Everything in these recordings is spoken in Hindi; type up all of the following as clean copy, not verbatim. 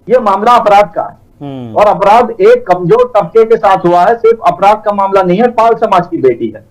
ये मामला अपराध का है और अपराध एक कमजोर तबके के साथ हुआ है। सिर्फ अपराध का मामला नहीं है, पाल समाज की बेटी है,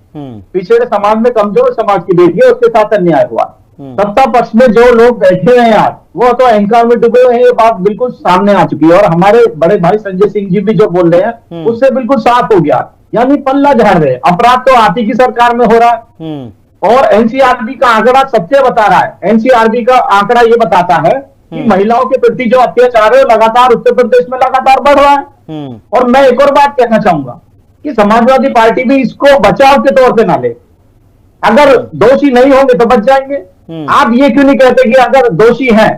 पिछड़े समाज में कमजोर समाज की बेटी है, उसके साथ अन्याय हुआ। सत्ता पक्ष में जो लोग बैठे हैं यार, वो तो अहंकार में डूबे हुए हैं, ये बात बिल्कुल सामने आ चुकी है। और हमारे बड़े भाई संजय सिंह जी भी जो बोल रहे हैं उससे बिल्कुल साफ हो गया, यानी पल्ला झाड़ रहे। अपराध तो आप ही की सरकार में हो रहा है और एनसीआरबी का आंकड़ा सत्य बता रहा है। एनसीआरबी का आंकड़ा ये बताता है कि महिलाओं के प्रति जो अत्याचार है लगातार उत्तर प्रदेश में लगातार बढ़ रहा है। और मैं एक और बात कहना चाहूंगा कि समाजवादी पार्टी भी इसको बचाव के तौर पे ना ले। अगर दोषी नहीं होंगे तो बच जाएंगे। आप ये क्यों नहीं कहते कि अगर दोषी हैं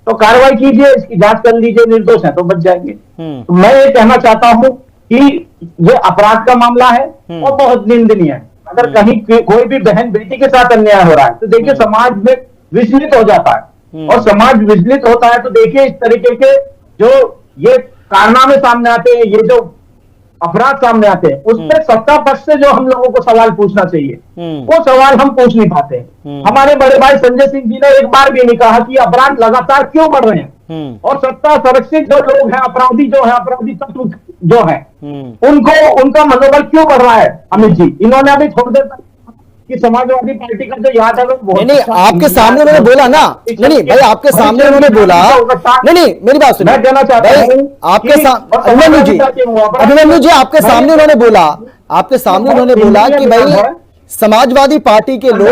तो कार्रवाई कीजिए, इसकी जांच कर लीजिए, निर्दोष है तो बच जाएंगे। तो मैं ये कहना चाहता हूं कि ये अपराध का मामला है और बहुत निंदनीय है। अगर कहीं कोई भी बहन बेटी के साथ अन्याय हो रहा है तो देखिए समाज में विचलित हो जाता है और समाज विचलित होता है तो देखिए इस तरीके के जो ये कारनामे सामने आते हैं, ये जो अपराध सामने आते हैं, उसमें सत्ता पक्ष से जो हम लोगों को सवाल पूछना चाहिए वो सवाल हम पूछ नहीं पाते। हमारे बड़े भाई संजय सिंह जी ने एक बार भी नहीं कहा कि अपराध लगातार क्यों बढ़ रहे हैं और सत्ता संरक्षित जो लोग हैं, अपराधी जो है, अपराधी तत्व जो है, उनको उनका मनोबल क्यों बढ़ रहा है। अमित जी, इन्होंने अभी थोड़ी देर तक कि समाजवादी पार्टी का जो याद है वो नहीं, आपके सामने उन्होंने बोला ना, नहीं भाई, आपके सामने उन्होंने बोला, नहीं मेरी बात सुनिए, मैं कहना चाहता हूं आपके अभिमन्यु जी आपके सामने उन्होंने बोला, आपके सामने उन्होंने बोला कि भाई समाजवादी पार्टी के लोग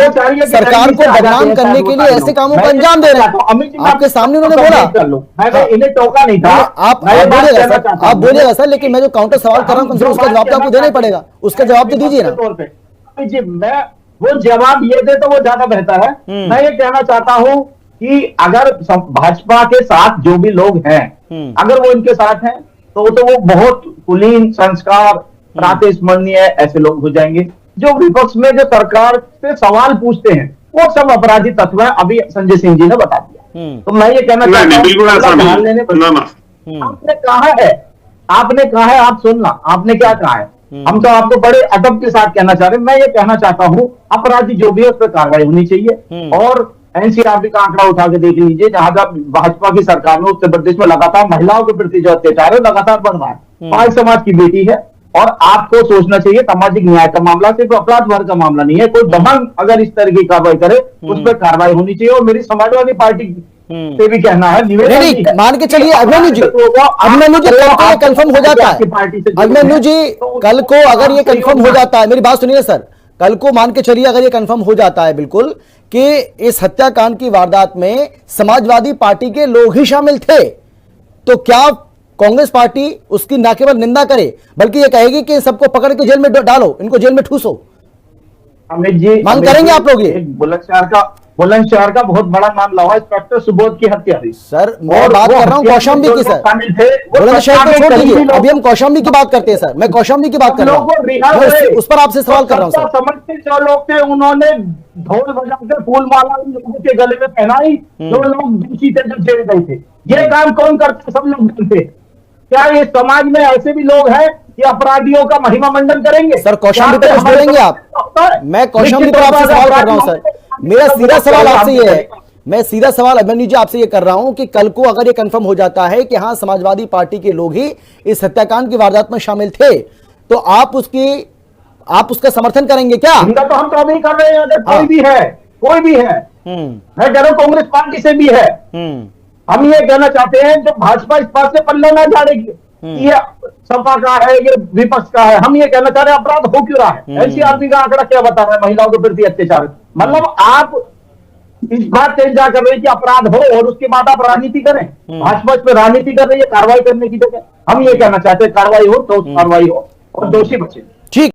सरकार को बदनाम करने के लिए ऐसे कामों को अंजाम दे रहे हैं। आपके सामने उन्होंने बोला, इन्हें टोका नहीं था। आप बोलिएगा सर, लेकिन मैं जो काउंटर सवाल कर रहा हूँ उसका जवाब तो आपको देना ही पड़ेगा, उसका जवाब तो दीजिए ना जी। मैं वो जवाब ये दे तो वो ज्यादा बेहतर है। मैं ये कहना चाहता हूं कि अगर भाजपा के साथ जो भी लोग हैं, अगर वो इनके साथ हैं तो वो बहुत कुलीन, संस्कार, प्रातस्मरणीय ऐसे लोग हो जाएंगे। जो विपक्ष में जो सरकार से सवाल पूछते हैं वो सब अपराधी तत्व है। अभी संजय सिंह जी ने बता दिया। तो मैं ये कहना चाहता हूँ, आपने कहा है, आप सुनना, आपने क्या कहा है, हम तो आपको बड़े अदब के साथ कहना चाह रहे हैं। मैं ये कहना चाहता हूं अपराधी जो भी है उस पर कार्रवाई होनी चाहिए। और एनसीआरबी का आंकड़ा उठा के देख लीजिए, जहां तक भाजपा की सरकार में उत्तर प्रदेश में लगातार महिलाओं के प्रति जो अत्याचार है लगातार बढ़ रहा है। पाल समाज की बेटी है और आपको सोचना चाहिए सामाजिक न्याय का मामला सिर्फ अपराध वर्ग का मामला नहीं है। कोई दमन अगर इस तरह की कार्रवाई करे उस पर कार्रवाई होनी चाहिए। और मेरी समाजवादी पार्टी से भी कहना है, नहीं मान के चलिए अभिमन्यु जी कंफर्म हो जाता है, अभिमन्यु जी कल को अगर ये कंफर्म हो जाता है, मेरी बात सुनिए सर, कल को मान के चलिए अगर ये कंफर्म हो जाता है बिल्कुल कि इस हत्याकांड की वारदात में समाजवादी पार्टी के लोग ही शामिल थे, तो क्या कांग्रेस पार्टी उसकी न केवल निंदा करे बल्कि ये कहेगी कि सबको पकड़ के जेल में डालो, इनको जेल में ठूसो? अमित जी, मांग करेंगे आप लोग? ये बुलंदशहर का बहुत बड़ा मामला हुआ, इंस्पेक्टर सुबोध की हत्या हुई। सर मैं बात कर रहा हूँ कौशाम्बी की सर, बुलंदशहर को छोड़ दीजिए, अभी हम कौशाम्बी की बात करते हैं सर, मैं कौशाम्बी की बात कर रहा हूँ, उस पर आपसे सवाल कर रहा हूँ सर। समझते जो लोग थे उन्होंने ढोल बजाकर फूल माला उन लोगों के गले में पहनाई, जो लोग दोषी थे जो जेल गए थे। ये काम कौन करते? सब लोग करते। क्या ये समाज में ऐसे भी लोग हैं कि अपराधियों का महिमा मंडन करेंगे? सर कौशाम्बी पर कुछ बोलेंगे आप? मैं कौशाम्बी पर आपसे सवाल कर रहा हूं सर, मेरा सीधा सवाल आपसे ये है, मैं सीधा सवाल अभिमन्यु जी आपसे ये कर रहा हूं कि कल को अगर ये कंफर्म हो जाता है कि हाँ समाजवादी पार्टी के लोग ही इस हत्याकांड की वारदात में शामिल थे, तो आप उसका समर्थन करेंगे क्या? तो हम तो अभी कर रहे हैं। अगर कोई भी है मैं कह रहा हूं कांग्रेस पार्टी से भी है, हम ये कहना चाहते हैं जो भाजपा इस बात से पल्ला ना झाड़ेगी ये सपा का है, ये विपक्ष का है। हम ये कहना चाह रहे हैं अपराध हो क्यों रहा है। एनसीआरबी का आंकड़ा क्या बता रहा है महिलाओं के प्रति अत्याचार? मतलब आप इस बात से इंतजार कर रहे हैं कि अपराध हो और उसके बाद आप राजनीति करें। भाजपा इस पर राजनीति कर रही है कार्रवाई करने की जगह। हम ये कहना चाहते हैं कार्रवाई हो तो कार्रवाई हो और दोषी बचे। ठीक।